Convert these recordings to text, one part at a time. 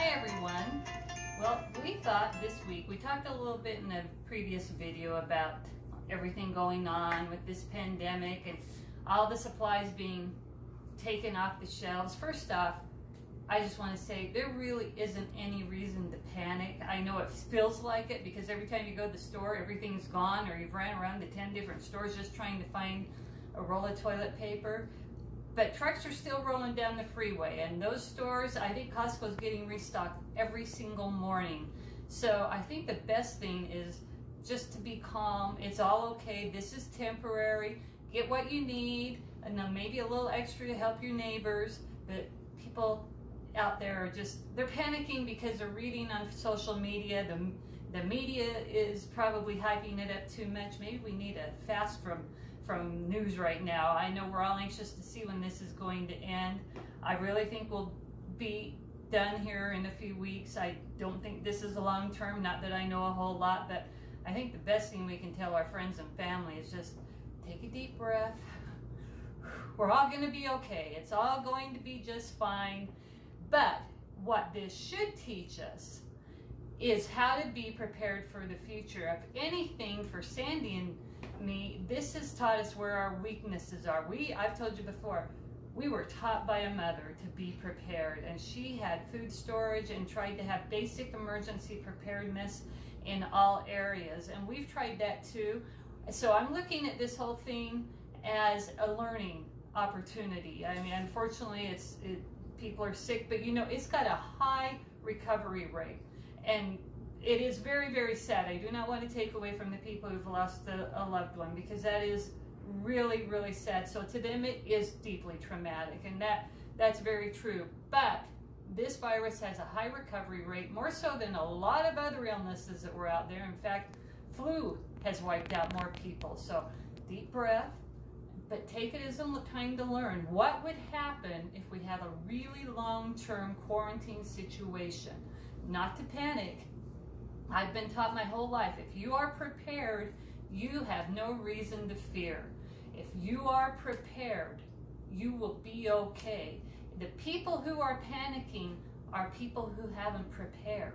Hi everyone. Well, we thought this week, we talked a little bit in the previous video about everything going on with this pandemic and all the supplies being taken off the shelves. First off, I just want to say there really isn't any reason to panic. I know it feels like it because every time you go to the store, everything's gone, or you've ran around to 10 different stores just trying to find a roll of toilet paper. But trucks are still rolling down the freeway, and those stores, I think Costco's getting restocked every single morning. So I think the best thing is just to be calm. It's all okay. This is temporary. Get what you need, and then maybe a little extra to help your neighbors. But people out there are they're panicking because they're reading on social media. The media is probably hyping it up too much. Maybe we need a fast from news right now. I know we're all anxious to see when this is going to end. I really think we'll be done here in a few weeks. I don't think this is a long term, not that I know a whole lot, but I think the best thing we can tell our friends and family is just take a deep breath. We're all going to be okay. It's all going to be just fine. But what this should teach us is how to be prepared for the future. If anything, for Sandy and me, this has taught us where our weaknesses are. I've told you before, we were taught by a mother to be prepared, and she had food storage and tried to have basic emergency preparedness in all areas, and we've tried that too. So I'm looking at this whole thing as a learning opportunity. I mean, unfortunately, people are sick, but you know, it's got a high recovery rate, and it is very, very sad. I do not want to take away from the people who've lost a loved one, because that is really, really sad. So to them, it is deeply traumatic, and that's very true. But this virus has a high recovery rate, more so than a lot of other illnesses that were out there. In fact, flu has wiped out more people. So deep breath, but take it as a time to learn. What would happen if we have a really long-term quarantine situation? Not to panic. I've been taught my whole life, if you are prepared, you have no reason to fear. If you are prepared, you will be okay. The people who are panicking are people who haven't prepared.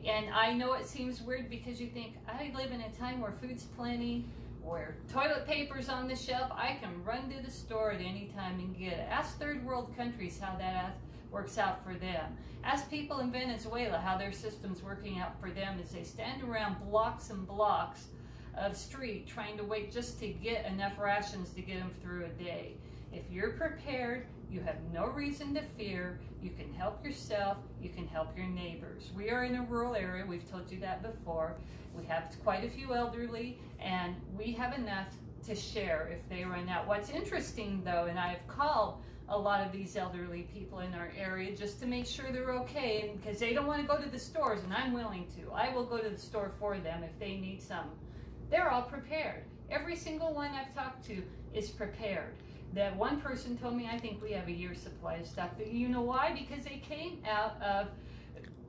And I know it seems weird because you think, I live in a time where food's plenty, where toilet paper's on the shelf, I can run to the store at any time and get it. Ask third world countries how that works out for them. Ask people in Venezuela how their system's working out for them as they stand around blocks and blocks of street trying to wait just to get enough rations to get them through a day. If you're prepared, you have no reason to fear. You can help yourself, you can help your neighbors. We are in a rural area, we've told you that before. We have quite a few elderly, and we have enough to share if they run out. What's interesting though, and I've called a lot of these elderly people in our area just to make sure they're okay, and because they don't want to go to the stores, and I'm willing to. I will go to the store for them if they need some. They're all prepared. Every single one I've talked to is prepared. That one person told me, I think we have a year's supply of stuff. But you know why? Because they came out of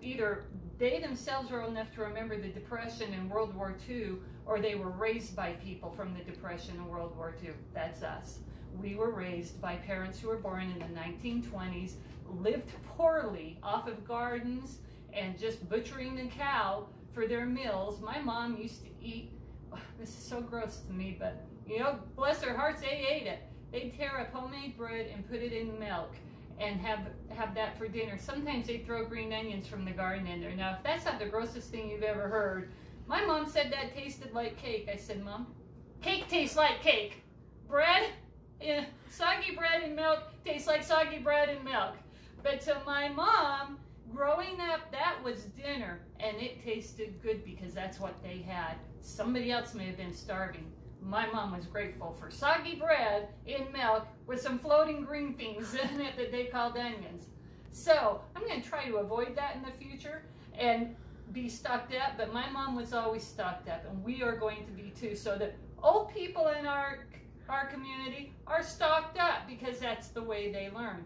either they themselves were old enough to remember the Depression and World War II, or they were raised by people from the Depression and World War II. That's us. We were raised by parents who were born in the 1920s, lived poorly off of gardens and just butchering the cow for their meals. My mom used to eat, this is so gross to me, but you know, bless their hearts, they ate it. They'd tear up homemade bread and put it in milk and have that for dinner. Sometimes they'd throw green onions from the garden in there. Now, if that's not the grossest thing you've ever heard, my mom said that tasted like cake. I said, Mom, cake tastes like cake. Bread? Yeah, soggy bread and milk tastes like soggy bread and milk. But to my mom, growing up, that was dinner, and it tasted good because that's what they had. Somebody else may have been starving. My mom was grateful for soggy bread in milk with some floating green things in it that they called onions. So I'm going to try to avoid that in the future and be stocked up, but my mom was always stocked up, and we are going to be too, so that old people in our community are stocked up because that's the way they learned.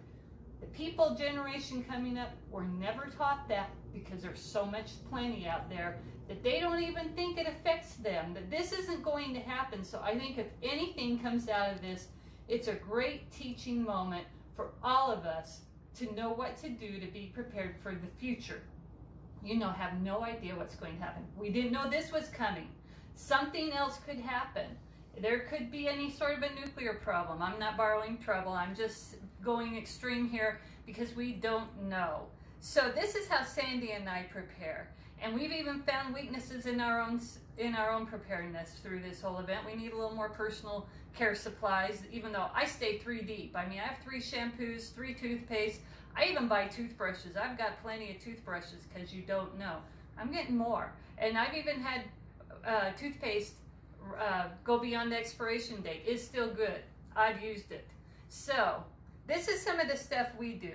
The people generation coming up were never taught that because there's so much plenty out there that they don't even think it affects them, that this isn't going to happen. So I think if anything comes out of this, it's a great teaching moment for all of us to know what to do to be prepared for the future. Have no idea what's going to happen. We didn't know this was coming. Something else could happen. There could be any sort of a nuclear problem. I'm not borrowing trouble. I'm just going extreme here because we don't know. So this is how Sandy and I prepare. And we've even found weaknesses in our own preparedness through this whole event. We need a little more personal care supplies, even though I stay 3 deep. I mean, I have 3 shampoos, 3 toothpaste. I even buy toothbrushes. I've got plenty of toothbrushes because you don't know. I'm getting more. And I've even had toothpaste go beyond the expiration date. It's still good. I've used it. So this is some of the stuff we do.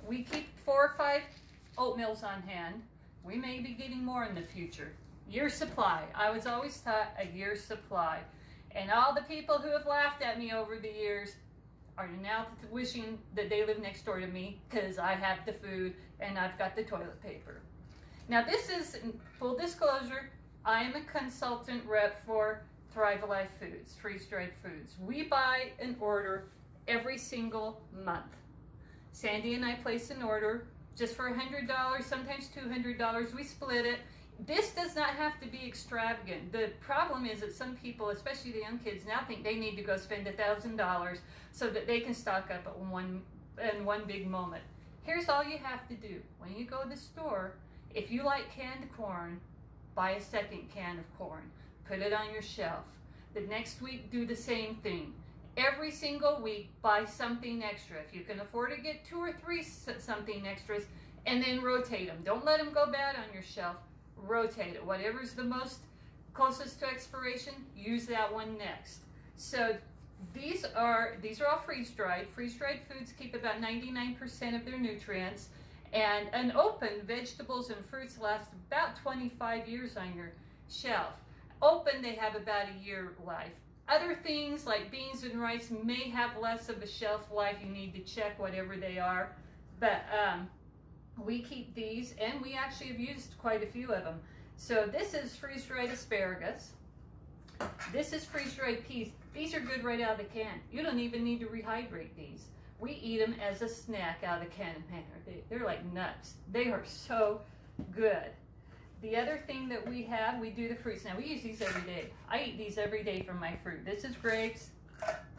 We keep 4 or 5 oatmeals on hand. We may be getting more in the future. Year supply. I was always taught a year's supply. And all the people who have laughed at me over the years are now wishing that they live next door to me because I have the food and I've got the toilet paper. Now this is, full disclosure, I am a consultant rep for Thrive Alive Foods, freeze-dried foods. We buy an order every single month. Sandy and I place an order just for $100, sometimes $200. We split it. This does not have to be extravagant. The problem is that some people, especially the young kids, now think they need to go spend $1,000 so that they can stock up in one big moment. Here's all you have to do. When you go to the store, if you like canned corn, buy a second can of corn. Put it on your shelf. The next week, do the same thing. Every single week, buy something extra. If you can afford to get 2 or 3 something extras, and then rotate them. Don't let them go bad on your shelf. Rotate it. Whatever's the most closest to expiration, use that one next. So these are all freeze-dried. Freeze-dried foods keep about 99% of their nutrients, and unopened vegetables and fruits last about 25 years on your shelf. Open, they have about a year life. Other things like beans and rice may have less of a shelf life. You need to check whatever they are. But we keep these, and we actually have used quite a few of them. So this is freeze-dried asparagus. This is freeze-dried peas. These are good right out of the can. You don't even need to rehydrate these. We eat them as a snack out of the can. Man, they're like nuts. They are so good. The other thing that we have, we do the fruits. Now, we use these every day. I eat these every day from my fruit. This is grapes.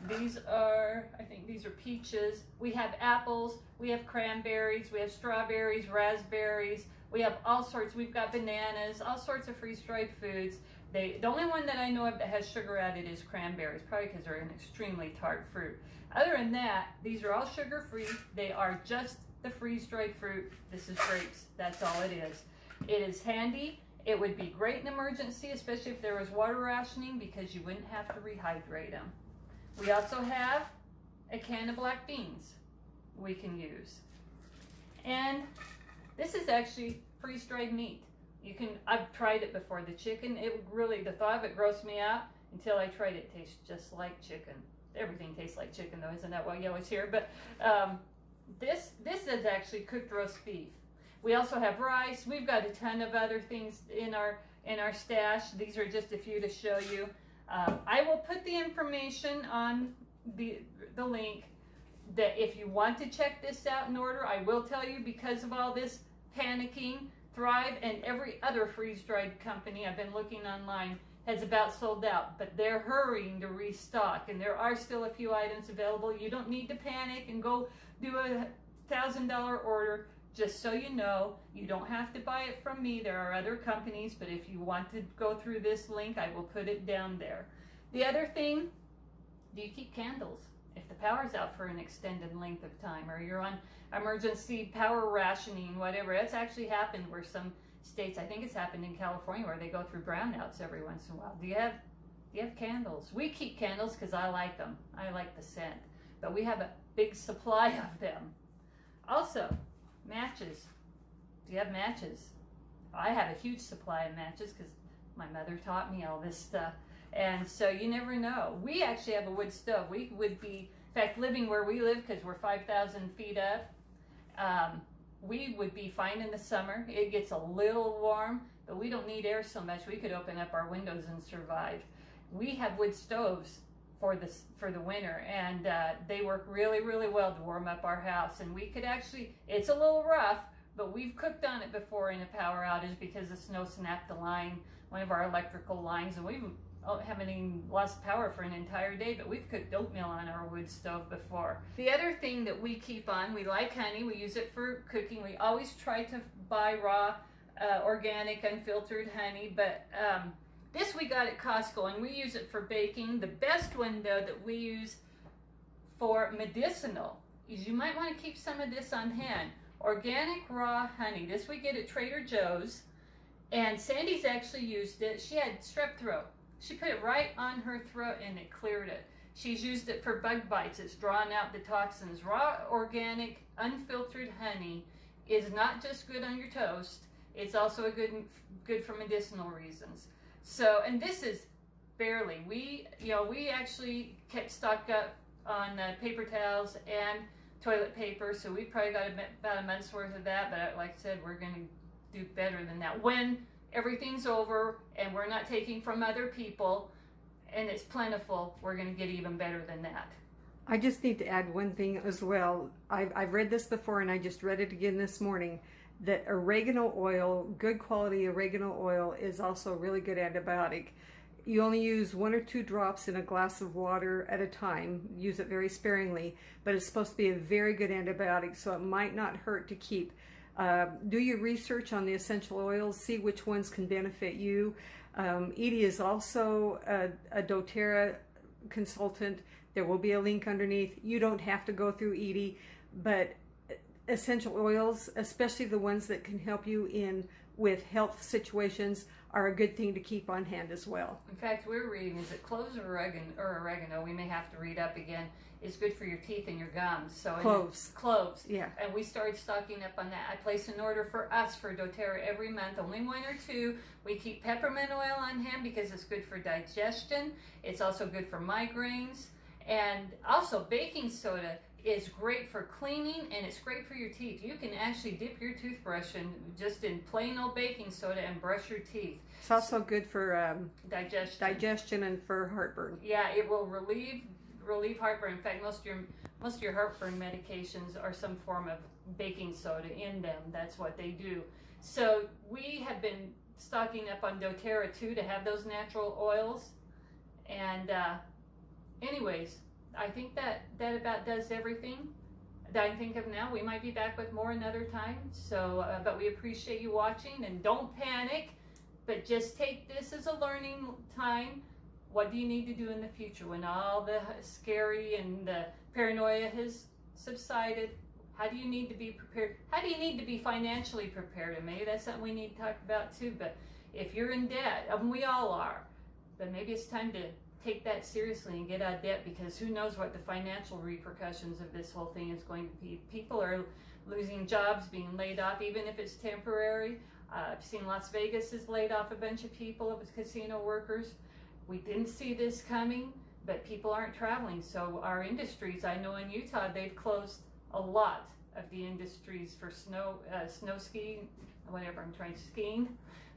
These are, I think these are peaches. We have apples. We have cranberries. We have strawberries, raspberries. We have all sorts. We've got bananas, all sorts of freeze-dried foods. The only one that I know of that has sugar added is cranberries, probably because they're an extremely tart fruit. Other than that, these are all sugar-free. They are just the freeze-dried fruit. This is grapes. That's all it is. It is handy. It would be great in emergency, especially if there was water rationing, because you wouldn't have to rehydrate them. We also have a can of black beans we can use. And this is actually freeze-dried meat. I've tried it before. The chicken, the thought of it grossed me out until I tried it. It tastes just like chicken. Everything tastes like chicken though, isn't that why you always hear? But this is actually cooked roast beef. We also have rice. We've got a ton of other things in our stash. These are just a few to show you. I will put the information on the link that if you want to check this out in order. I will tell you, because of all this panicking, Thrive and every other freeze-dried company I've been looking online has about sold out, but they're hurrying to restock, and there are still a few items available. You don't need to panic and go do a $1,000 order. Just so you know, you don't have to buy it from me. There are other companies, but if you want to go through this link, I will put it down there. The other thing, do you keep candles? If the power's out for an extended length of time, or you're on emergency power rationing, whatever. It's actually happened where some states, I think it's happened in California, where they go through brownouts every once in a while. Do you have candles? We keep candles because I like them. I like the scent. But we have a big supply of them. Also, matches. Do you have matches? I have a huge supply of matches because my mother taught me all this stuff. And so you never know. We actually have a wood stove. We would be, in fact, living where we live, because we're 5,000 feet up, we would be fine in the summer. It gets a little warm, but we don't need air so much. We could open up our windows and survive. We have wood stoves for the winter, and they work really, really well to warm up our house. And we could actually, it's a little rough, but we've cooked on it before in a power outage because the snow snapped the line, one of our electrical lines, and we haven't even lost power for an entire day, but we've cooked oatmeal on our wood stove before. The other thing that we keep on, we like honey, we use it for cooking. We always try to buy raw, organic, unfiltered honey, but this we got at Costco, and we use it for baking. The best one, though, that we use for medicinal is, you might want to keep some of this on hand. Organic raw honey. This we get at Trader Joe's, and Sandy's actually used it. She had strep throat. She put it right on her throat, and it cleared it. She's used it for bug bites. It's drawn out the toxins. Raw, organic, unfiltered honey is not just good on your toast. It's also good for medicinal reasons. So, and this is barely. We actually kept stocked up on paper towels and toilet paper, so we probably got about a month's worth of that. But like I said, we're going to do better than that when everything's over and we're not taking from other people and it's plentiful. We're going to get even better than that. I just need to add one thing as well. I've read this before, and I just read it again this morning, that oregano oil, good quality oregano oil, is also a really good antibiotic. You only use 1 or 2 drops in a glass of water at a time. Use it very sparingly, but it's supposed to be a very good antibiotic, so it might not hurt to keep. Do your research on the essential oils, see which ones can benefit you. Edie is also a doTERRA consultant. There will be a link underneath. You don't have to go through Edie, but essential oils, especially the ones that can help you with health situations, are a good thing to keep on hand as well. In fact, we're reading, is it cloves or oregano? We may have to read up again. It's good for your teeth and your gums. So Cloves. Cloves. Yeah. And we started stocking up on that. I place an order for us for doTERRA every month, only 1 or 2. We keep peppermint oil on hand because it's good for digestion. It's also good for migraines. And also baking soda is great for cleaning, and it's great for your teeth. You can actually dip your toothbrush in plain old baking soda and brush your teeth. It's also good for digestion and for heartburn. Yeah, it will relieve heartburn. In fact, most of your heartburn medications are some form of baking soda in them. That's what they do. So we have been stocking up on doTERRA too, to have those natural oils. And anyways, I think that about does everything that I can think of now. We might be back with more another time. So, but we appreciate you watching, and don't panic, but just take this as a learning time. What do you need to do in the future when all the scary and the paranoia has subsided? How do you need to be prepared? How do you need to be financially prepared? And maybe that's something we need to talk about too. But if you're in debt, and we all are, but maybe it's time to take that seriously and get out of debt, because who knows what the financial repercussions of this whole thing is going to be. People are losing jobs, being laid off, even if it's temporary. I've seen Las Vegas has laid off a bunch of people, of casino workers. We didn't see this coming, but people aren't traveling. So our industries, I know in Utah, they've closed a lot of the industries for snow skiing, whatever I'm trying, skiing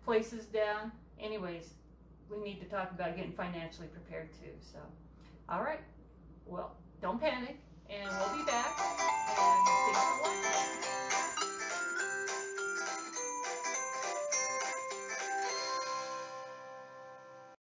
places down. Anyways, we need to talk about getting financially prepared too. So, all right, well, don't panic, and we'll be back, and thanks for watching.